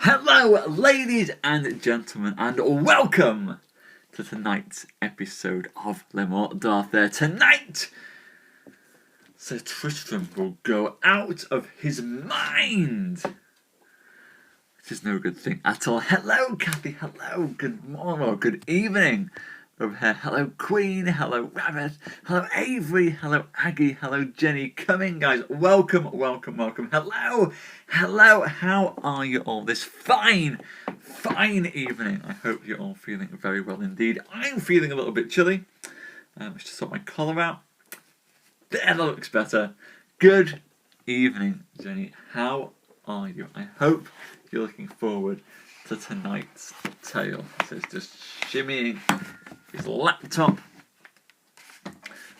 Hello, ladies and gentlemen, and welcome to tonight's episode of Morte D'Arthur. Tonight, Sir Tristram will go out of his mind, which is no good thing at all. Hello, Kathy. Hello, good morning or good evening. Over here, hello Queen, hello Rabbit, hello Avery, hello Aggie, hello Jenny. Come in, guys. Welcome. Hello, how are you all this fine evening? I hope you're all feeling very well indeed. I'm feeling a little bit chilly. Let's just sort my collar out. There, that looks better. Good evening, Jenny. How are you? I hope you're looking forward to tonight's tale. So it's just shimmying his laptop,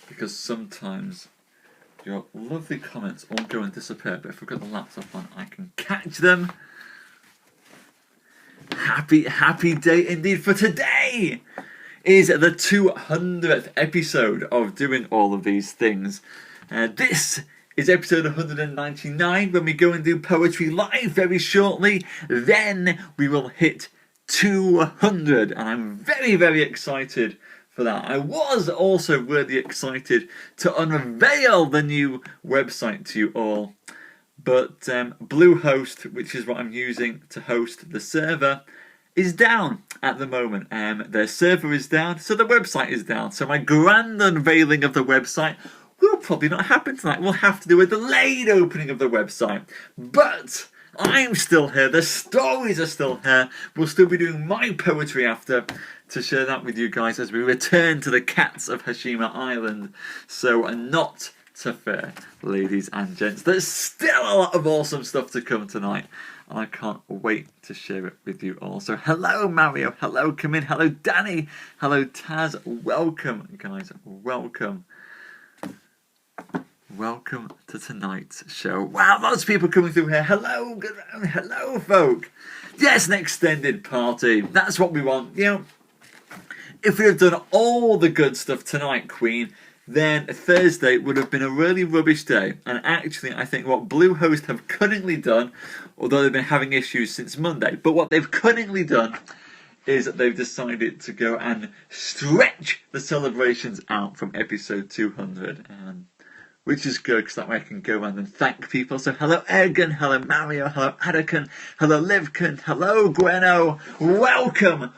because sometimes your lovely comments all go and disappear, but if I've got the laptop on, I can catch them. Happy day indeed, for today is the 200th episode of doing all of these things. This is episode 199, when we go and do Poetry Live very shortly. Then we will hit 200, and I'm very excited for that. I was also really excited to unveil the new website to you all, but Bluehost, which is what I'm using to host the server, is down at the moment. Their server is down, so the website is down. So my grand unveiling of the website will probably not happen tonight. We'll have to do a delayed opening of the website, but I'm still here, the stories are still here. We'll still be doing my poetry after, to share that with you guys as we return to the cats of Hashima Island. So not to fear, ladies and gents. There's still a lot of awesome stuff to come tonight, and I can't wait to share it with you all. So hello Mario, hello Kamin, hello Danny, hello Taz. Welcome guys, welcome. Welcome to tonight's show. Wow, lots of people coming through here. Hello, hello, folk. Yes, an extended party. That's what we want. You know, if we had done all the good stuff tonight, Queen, then Thursday would have been a really rubbish day. And actually, I think what Bluehost have cunningly done, although they've been having issues since Monday, but what they've cunningly done is that they've decided to go and stretch the celebrations out from episode 200. Which is good, because that way I can go around and thank people. So hello Egan, hello Mario, hello Adakan, hello Livkin, hello Gweno. Welcome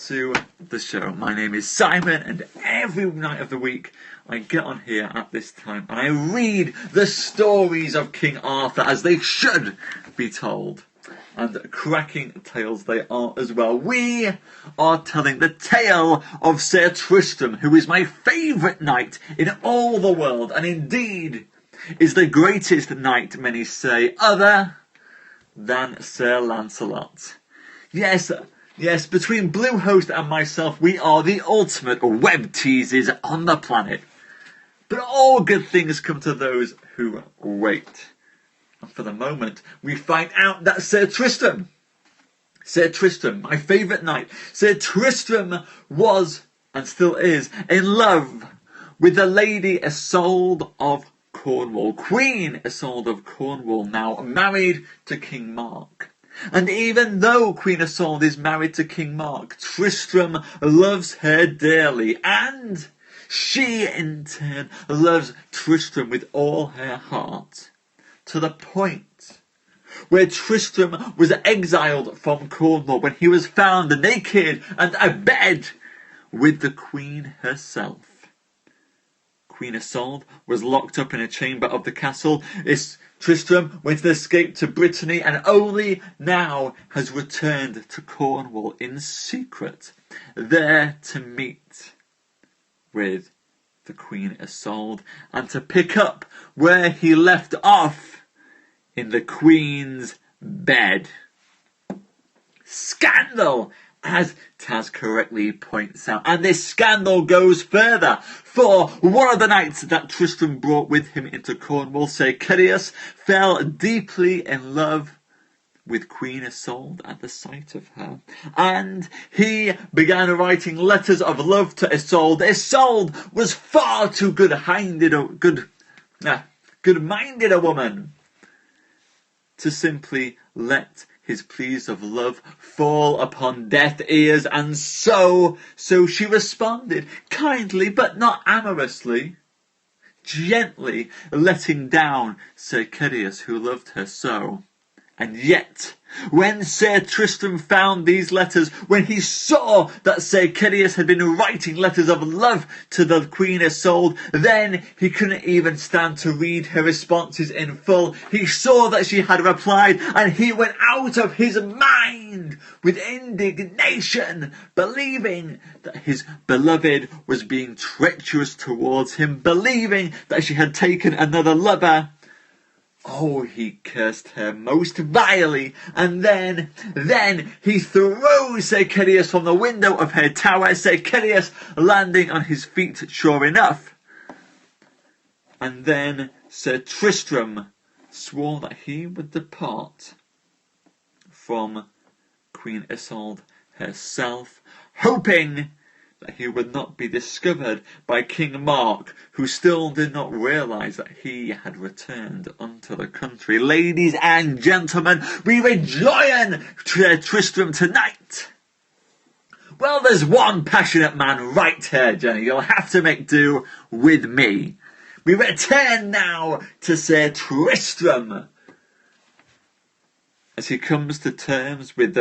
to the show. My name is Simon, and every night of the week I get on here at this time and I read the stories of King Arthur as they should be told. And cracking tales they are as well. We are telling the tale of Sir Tristram, who is my favourite knight in all the world, and indeed is the greatest knight, many say, other than Sir Lancelot. Yes, between Bluehost and myself, we are the ultimate web teasers on the planet. But all good things come to those who wait. For the moment, we find out that Sir Tristram, my favourite knight, Sir Tristram was, and still is, in love with the Lady Isolde of Cornwall, Queen Isolde of Cornwall, now married to King Mark. And even though Queen Isolde is married to King Mark, Tristram loves her dearly, and she in turn loves Tristram with all her heart. To the point where Tristram was exiled from Cornwall when he was found naked and abed with the Queen herself. Queen Isolde was locked up in a chamber of the castle. Tristram went to escape to Brittany, and only now has returned to Cornwall in secret, there to meet with the Queen Isolde and to pick up where he left off, in the Queen's bed. Scandal, as Taz correctly points out. And this scandal goes further, for one of the knights that Tristram brought with him into Cornwall, Sir Curius, fell deeply in love with Queen Isolde at the sight of her, and he began writing letters of love to Isolde. Isolde was far too good-minded a woman to simply let his pleas of love fall upon deaf ears, and so she responded, kindly but not amorously, gently letting down Sir Kyrgios, who loved her so. And yet, when Sir Tristram found these letters, when he saw that Sir Kyrgios had been writing letters of love to the Queen Isolde, then he couldn't even stand to read her responses in full. He saw that she had replied, and he went out of his mind with indignation, believing that his beloved was being treacherous towards him, believing that she had taken another lover. Oh, he cursed her most vilely, and then he threw Sir Kyrgios from the window of her tower, Sir Kyrgios landing on his feet sure enough. And then Sir Tristram swore that he would depart from Queen Isolde herself, hoping that he would not be discovered by King Mark, who still did not realise that he had returned unto the country. Ladies and gentlemen, we rejoin Tristram tonight. Well, there's one passionate man right here, Jenny. You'll have to make do with me. We return now to Sir Tristram, as he comes to terms with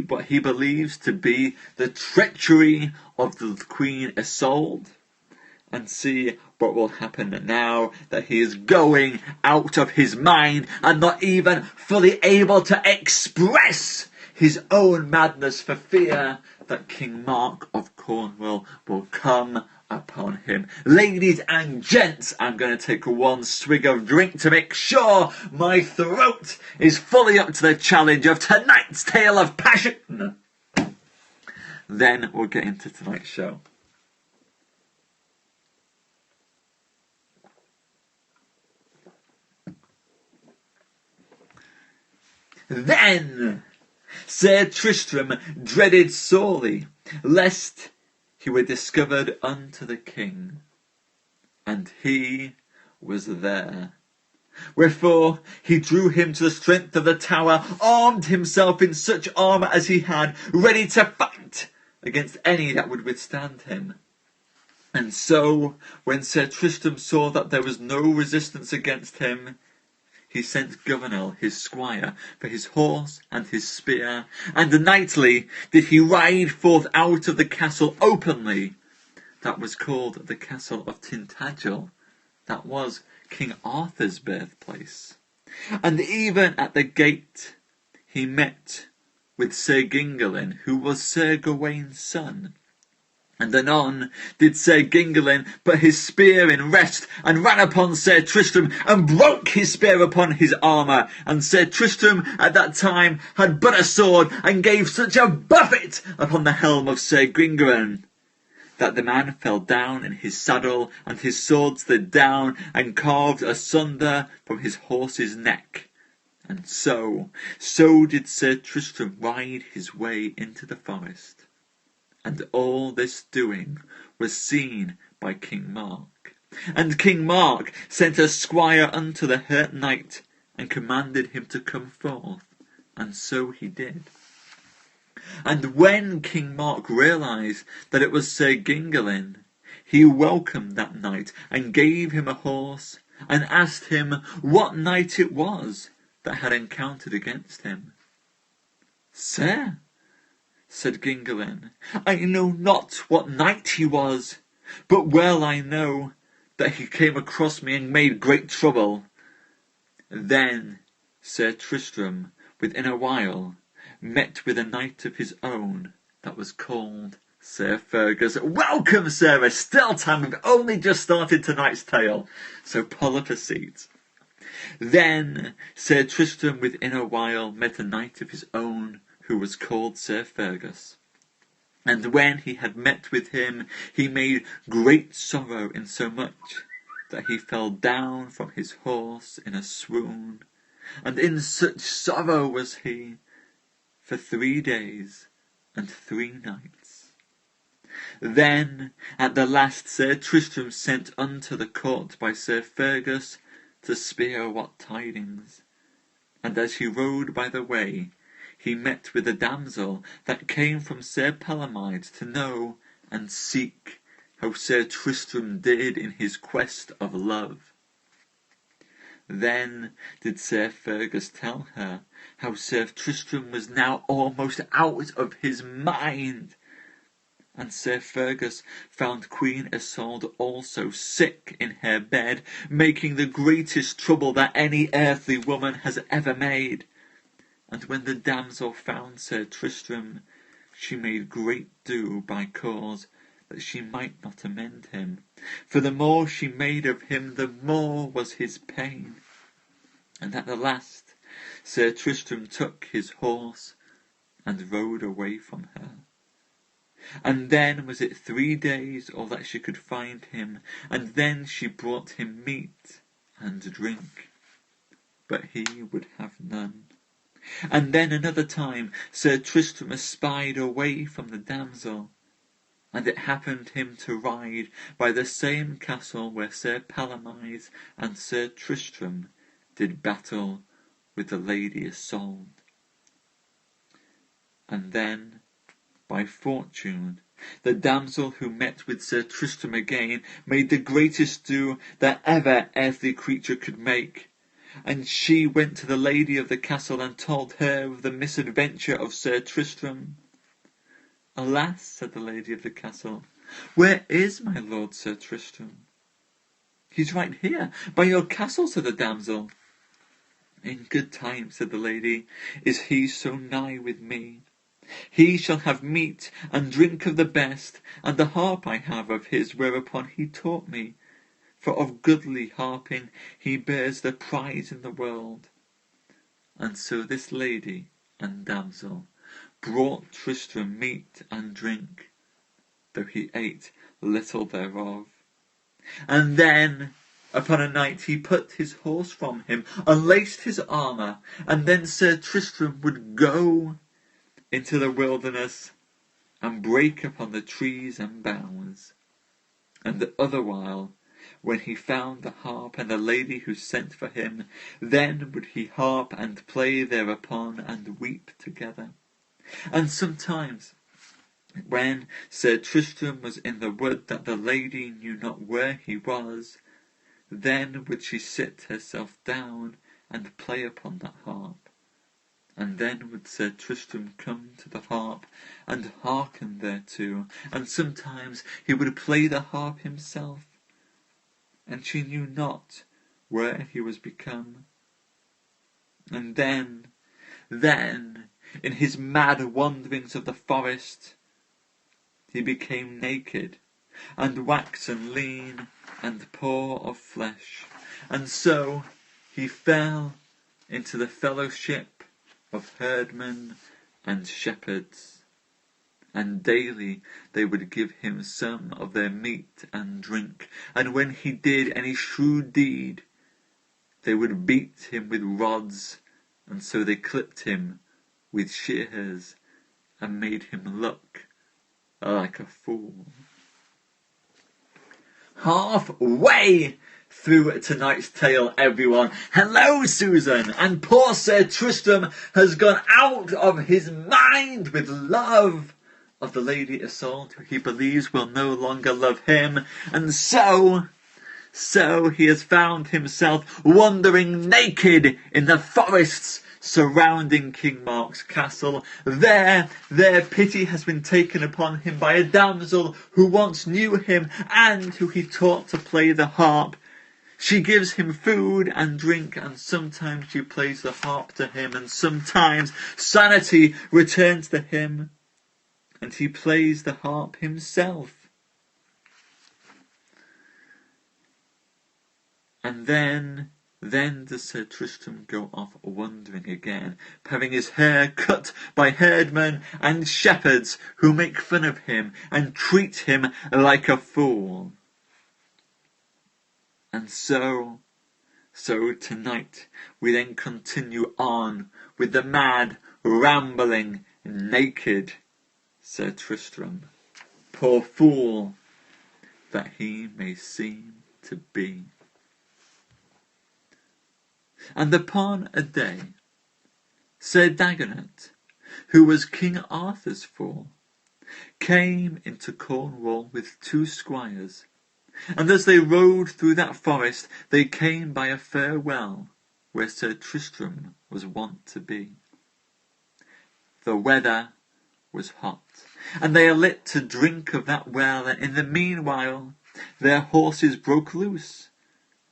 what he believes to be the treachery of the Queen Isolde, and see what will happen now that he is going out of his mind and not even fully able to express his own madness for fear that King Mark of Cornwall will come upon him. Ladies and gents, I'm going to take one swig of drink to make sure my throat is fully up to the challenge of tonight's tale of passion. Then we'll get into tonight's show. Then Sir Tristram dreaded sorely lest he were discovered unto the king, and he was there. Wherefore he drew him to the strength of the tower, armed himself in such armour as he had, ready to fight against any that would withstand him. And so, when Sir Tristram saw that there was no resistance against him, he sent Governal, his squire, for his horse and his spear, and nightly did he ride forth out of the castle openly, that was called the castle of Tintagel, that was King Arthur's birthplace. And even at the gate he met with Sir Gingelin, who was Sir Gawaine's son. And anon did Sir Gingelin put his spear in rest, and ran upon Sir Tristram, and broke his spear upon his armour. And Sir Tristram at that time had but a sword, and gave such a buffet upon the helm of Sir Gingelin, that the man fell down in his saddle, and his sword slid down, and carved asunder from his horse's neck. And so did Sir Tristram ride his way into the forest. And all this doing was seen by King Mark. And King Mark sent a squire unto the hurt knight, and commanded him to come forth. And so he did. And when King Mark realised that it was Sir Gingelin, he welcomed that knight, and gave him a horse, and asked him what knight it was that had encountered against him. Sir, said Gingelin, I know not what knight he was, but well I know that he came across me and made great trouble. Then Sir Tristram within a while met with a knight of his own that was called Sir Fergus. Welcome, sir, still time, we've only just started tonight's tale, so pull up a seat. Then Sir Tristram within a while met a knight of his own, who was called Sir Fergus. And when he had met with him, he made great sorrow, insomuch that he fell down from his horse in a swoon. And in such sorrow was he for 3 days and 3 nights. Then at the last Sir Tristram sent unto the court by Sir Fergus to speir what tidings. And as he rode by the way, he met with a damsel that came from Sir Palomides to know and seek how Sir Tristram did in his quest of love. Then did Sir Fergus tell her how Sir Tristram was now almost out of his mind. And Sir Fergus found Queen Isolde also sick in her bed, making the greatest trouble that any earthly woman has ever made. And when the damsel found Sir Tristram, she made great ado by cause that she might not amend him, for the more she made of him, the more was his pain. And at the last Sir Tristram took his horse and rode away from her. And then was it 3 days all that she could find him, and then she brought him meat and drink, but he would have none. And then another time Sir Tristram espied away from the damsel, and it happened him to ride by the same castle where Sir Palomides and Sir Tristram did battle with the Lady Isolde. And then, by fortune, the damsel who met with Sir Tristram again made the greatest ado that ever earthly creature could make. And she went to the lady of the castle and told her of the misadventure of Sir Tristram. Alas, said the lady of the castle, where is my lord Sir Tristram? He's right here, by your castle, said the damsel. In good time, said the lady, is he so nigh with me. He shall have meat and drink of the best, and the harp I have of his, whereupon he taught me. For of goodly harping he bears the prize in the world. And so this lady and damsel brought Tristram meat and drink, though he ate little thereof. And then upon a night he put his horse from him, unlaced his armour, and then Sir Tristram would go into the wilderness and break upon the trees and boughs. And the other while, when he found the harp and the lady who sent for him, then would he harp and play thereupon and weep together. And sometimes, when Sir Tristram was in the wood that the lady knew not where he was, then would she sit herself down and play upon that harp. And then would Sir Tristram come to the harp and hearken thereto, and sometimes he would play the harp himself, and she knew not where he was become. And then, in his mad wanderings of the forest, he became naked, and waxen lean, and poor of flesh, and so he fell into the fellowship of herdmen and shepherds, and daily they would give him some of their meat and drink, and when he did any shrewd deed, they would beat him with rods, and so they clipped him with shears, and made him look like a fool. Halfway through tonight's tale, everyone. Hello, Susan! And poor Sir Tristram has gone out of his mind with love of the Lady Isolde, who he believes will no longer love him, and so he has found himself wandering naked in the forests surrounding King Mark's castle. There pity has been taken upon him by a damsel who once knew him and who he taught to play the harp. She gives him food and drink, and sometimes she plays the harp to him, and sometimes sanity returns to him, and he plays the harp himself. And then does Sir Tristram go off wandering again, having his hair cut by herdmen and shepherds who make fun of him and treat him like a fool. And so tonight we then continue on with the mad, rambling, naked Sir Tristram, poor fool that he may seem to be. And upon a day Sir Dagonet, who was King Arthur's fool, came into Cornwall with 2 squires, and as they rode through that forest they came by a fair well, where Sir Tristram was wont to be. The weather was hot, and they alit to drink of that well, and in the meanwhile their horses broke loose,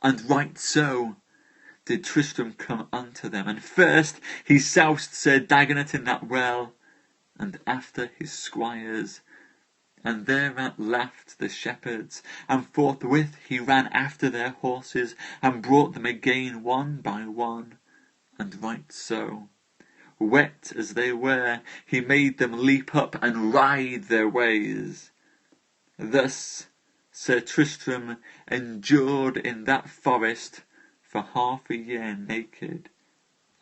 and right so did Tristram come unto them, and first he soused Sir Dagonet in that well, and after his squires, and thereat laughed the shepherds, and forthwith he ran after their horses, and brought them again one by one, and right so, wet as they were, he made them leap up and ride their ways. Thus Sir Tristram endured in that forest for half a year naked,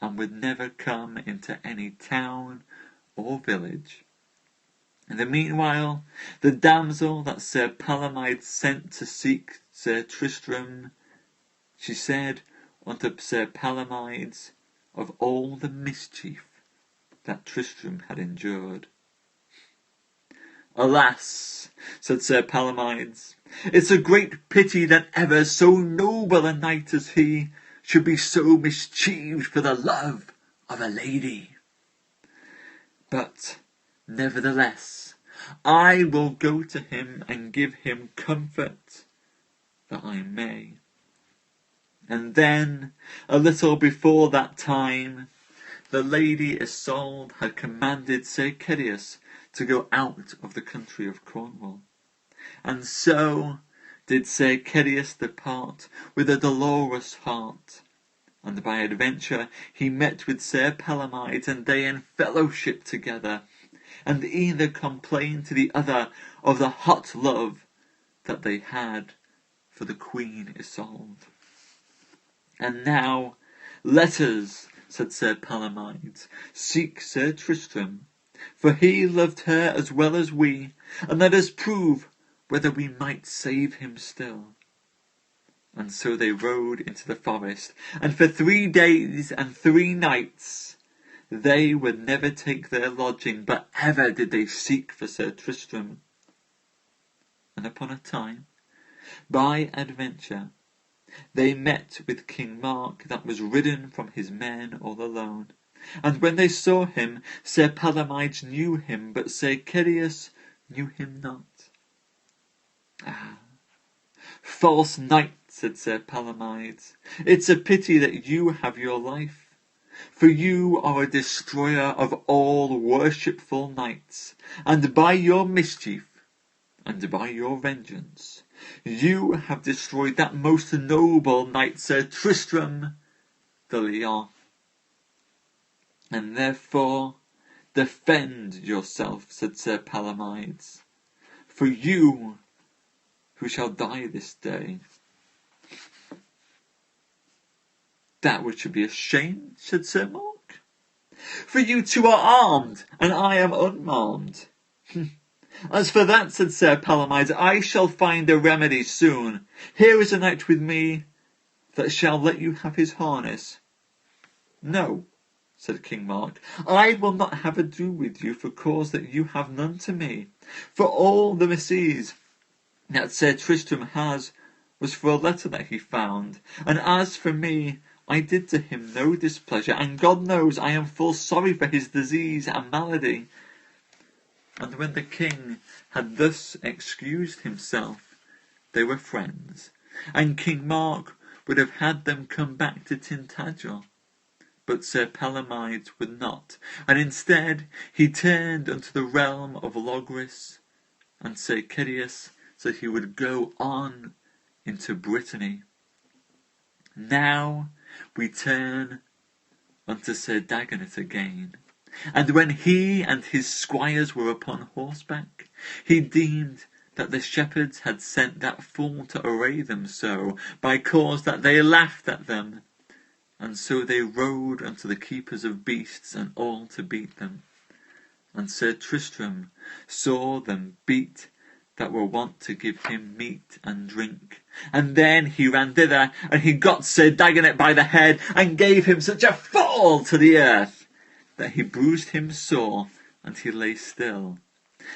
and would never come into any town or village. In the meanwhile, the damsel that Sir Palomides sent to seek Sir Tristram, she said unto Sir Palomides of all the mischief that Tristram had endured. Alas, said Sir Palomides, it's a great pity that ever so noble a knight as he should be so mischieved for the love of a lady. But nevertheless, I will go to him and give him comfort that I may. And then, a little before that time, the Lady Isolde had commanded Sir Kedius to go out of the country of Cornwall. And so did Sir Kedius depart with a dolorous heart, and by adventure he met with Sir Palomides, and they in fellowship together, and either complained to the other of the hot love that they had for the Queen Isolde. And now let us, said Sir Palomides, seek Sir Tristram, for he loved her as well as we, and let us prove whether we might save him still. And so they rode into the forest, and for 3 days and 3 nights they would never take their lodging, but ever did they seek for Sir Tristram. And upon a time, by adventure, they met with King Mark that was ridden from his men all alone. And when they saw him, Sir Palomides knew him, but Sir Kedius knew him not. Ah, false knight, said Sir Palomides, it's a pity that you have your life, for you are a destroyer of all worshipful knights, and by your mischief, and by your vengeance, you have destroyed that most noble knight, Sir Tristram de Lyon. And therefore defend yourself, said Sir Palomides, for you who shall die this day. That which should be a shame, said Sir Mark, for you 2 are armed, and I am unarmed. As for that, said Sir Palomides, I shall find a remedy soon. Here is a knight with me that shall let you have his harness. No, said King Mark, I will not have ado with you for cause that you have none to me. For all the misease that Sir Tristram has was for a letter that he found, and as for me, I did to him no displeasure, and God knows I am full sorry for his disease and malady. And when the king had thus excused himself, they were friends, and King Mark would have had them come back to Tintagel. But Sir Palomides would not, and instead he turned unto the realm of Logris, and Sir Kedius said he would go on into Brittany. Now we turn unto Sir Dagonet again. And when he and his squires were upon horseback, he deemed that the shepherds had sent that fool to array them so, by cause that they laughed at them. And so they rode unto the keepers of beasts, and all to beat them. And Sir Tristram saw them beat that were wont to give him meat and drink. And then he ran thither, and he got Sir Dagonet by the head, and gave him such a fall to the earth, that he bruised him sore, and he lay still.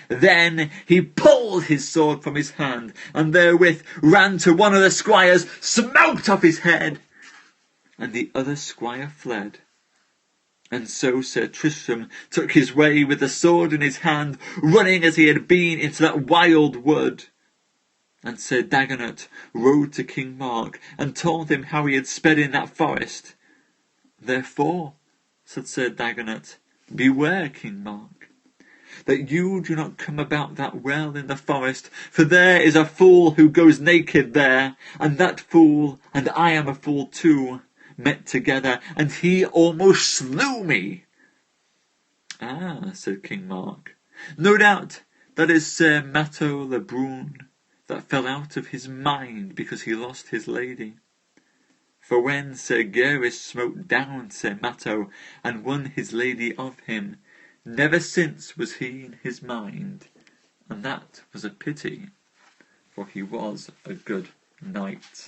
Then he pulled his sword from his hand, and therewith ran to one of the squires, smote off his head, and the other squire fled. And so Sir Tristram took his way with the sword in his hand, running as he had been into that wild wood. And Sir Dagonet rode to King Mark, and told him how he had sped in that forest. Therefore, said Sir Dagonet, beware, King Mark, that you do not come about that well in the forest, for there is a fool who goes naked there, and that fool, and I am a fool too, met together, and he almost slew me. Ah, said King Mark, no doubt that is Sir Matto le Brun, that fell out of his mind because he lost his lady. For when Sir Gaheris smote down Sir Matto, and won his lady of him, never since was he in his mind, and that was a pity, for he was a good knight.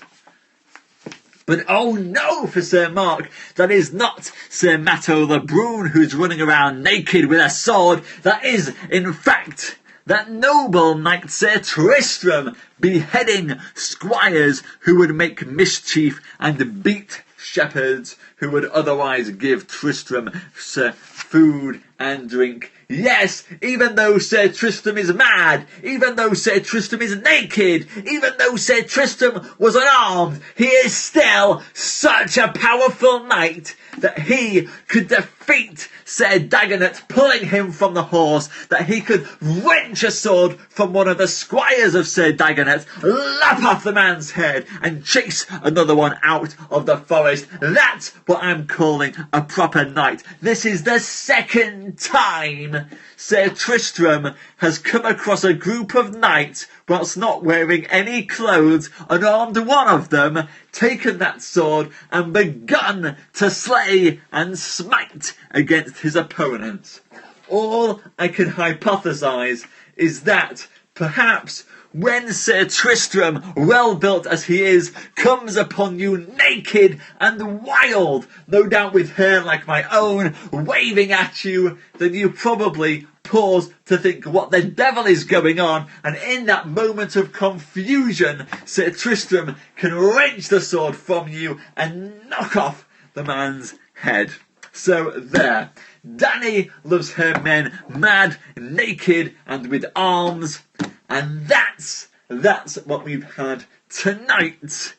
But oh no for Sir Mark, that is not Sir Matto le Brun who's running around naked with a sword. That is, in fact, that noble knight Sir Tristram, beheading squires who would make mischief and beat shepherds who would otherwise give Tristram food and drink. Yes, even though Sir Tristram is mad, even though Sir Tristram is naked, even though Sir Tristram was unarmed, he is still such a powerful knight that he could defeat Sir Dagonet, pulling him from the horse, that he could wrench a sword from one of the squires of Sir Dagonet, lop off the man's head, and chase another one out of the forest. That's what I'm calling a proper knight. This is the second time Sir Tristram has come across a group of knights whilst not wearing any clothes, unarmed one of them, taken that sword and begun to slay and smite against his opponents. All I can hypothesize is that perhaps when Sir Tristram, well built as he is, comes upon you naked and wild, no doubt with hair like my own, waving at you, then you probably pause to think what the devil is going on, and in that moment of confusion, Sir Tristram can wrench the sword from you and knock off the man's head. So there, Dany loves her men mad, naked, and with arms. And that's what we've had tonight.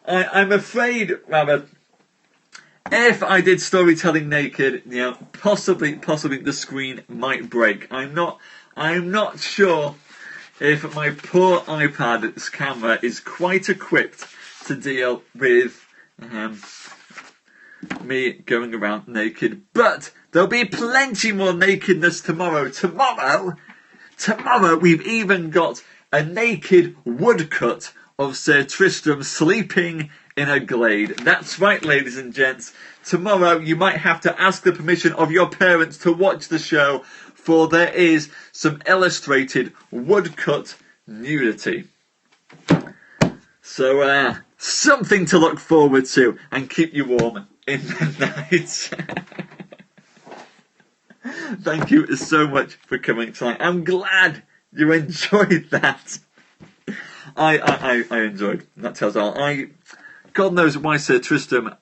I'm afraid, rather, if I did storytelling naked, possibly the screen might break. I'm not sure if my poor iPad's camera is quite equipped to deal with me going around naked, but there'll be plenty more nakedness tomorrow. Tomorrow we've even got a naked woodcut of Sir Tristram sleeping in a glade. That's right, ladies and gents. Tomorrow you might have to ask the permission of your parents to watch the show, for there is some illustrated woodcut nudity. So, something to look forward to and keep you warm in the night. Thank you so much for coming tonight. I'm glad you enjoyed that. I enjoyed that tells all. God knows why Sir Tristram,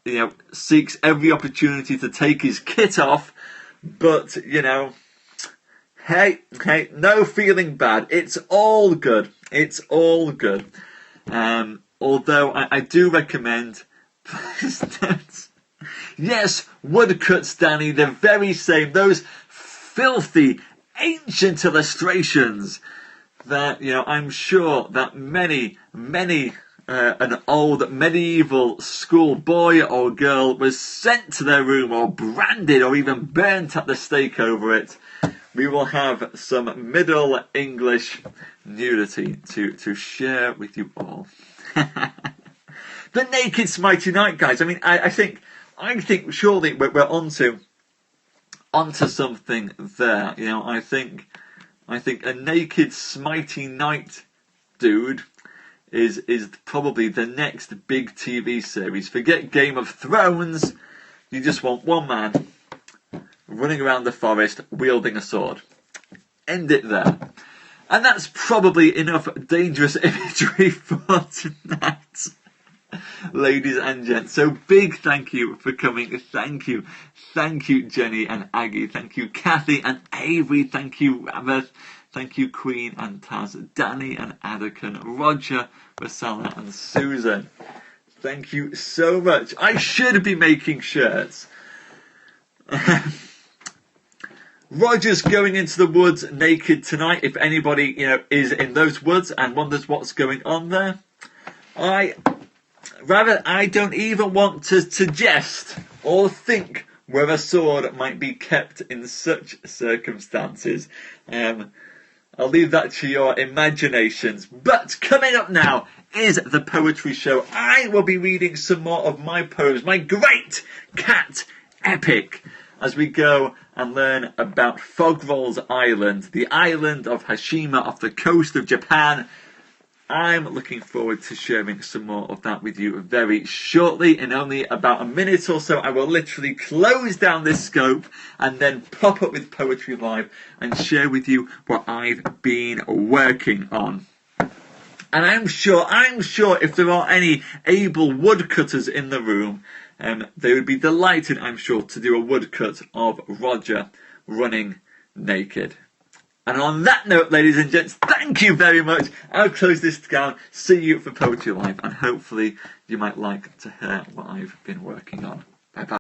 seeks every opportunity to take his kit off, but hey, no feeling bad. It's all good. It's all good. Although I do recommend, yes, woodcuts, Dany, the very same, those filthy, ancient illustrations that, I'm sure that many, an old medieval school boy or girl was sent to their room or branded or even burnt at the stake over it. We will have some Middle English nudity to share with you all. The naked smitey night, guys. I mean, I think surely we're onto something there. I think a naked smitey night dude is probably the next big TV series. Forget Game of Thrones. You just want one man running around the forest wielding a sword. End it there. And that's probably enough dangerous imagery for tonight, ladies and gents. So big thank you for coming. Thank you. Thank you, Jenny and Aggie. Thank you, Kathy and Avery. Thank you, Rabbit. Thank you, Queen and Taz, Danny and Adakan, Roger, Rosella and Susan. Thank you so much. I should be making shirts. Roger's going into the woods naked tonight. If anybody, is in those woods and wonders what's going on there, I don't even want to suggest or think where a sword might be kept in such circumstances. I'll leave that to your imaginations. But coming up now is the poetry show. I will be reading some more of my poems, my great cat epic, as we go and learn about Fogrol's Island, the island of Hashima off the coast of Japan. I'm looking forward to sharing some more of that with you very shortly. In only about a minute or so, I will literally close down this scope and then pop up with Poetry Live and share with you what I've been working on. And I'm sure if there are any able woodcutters in the room, they would be delighted, I'm sure, to do a woodcut of Roger running naked. And on that note, ladies and gents, thank you very much. I'll close this down. See you for Poetry Live, and hopefully you might like to hear what I've been working on. Bye-bye.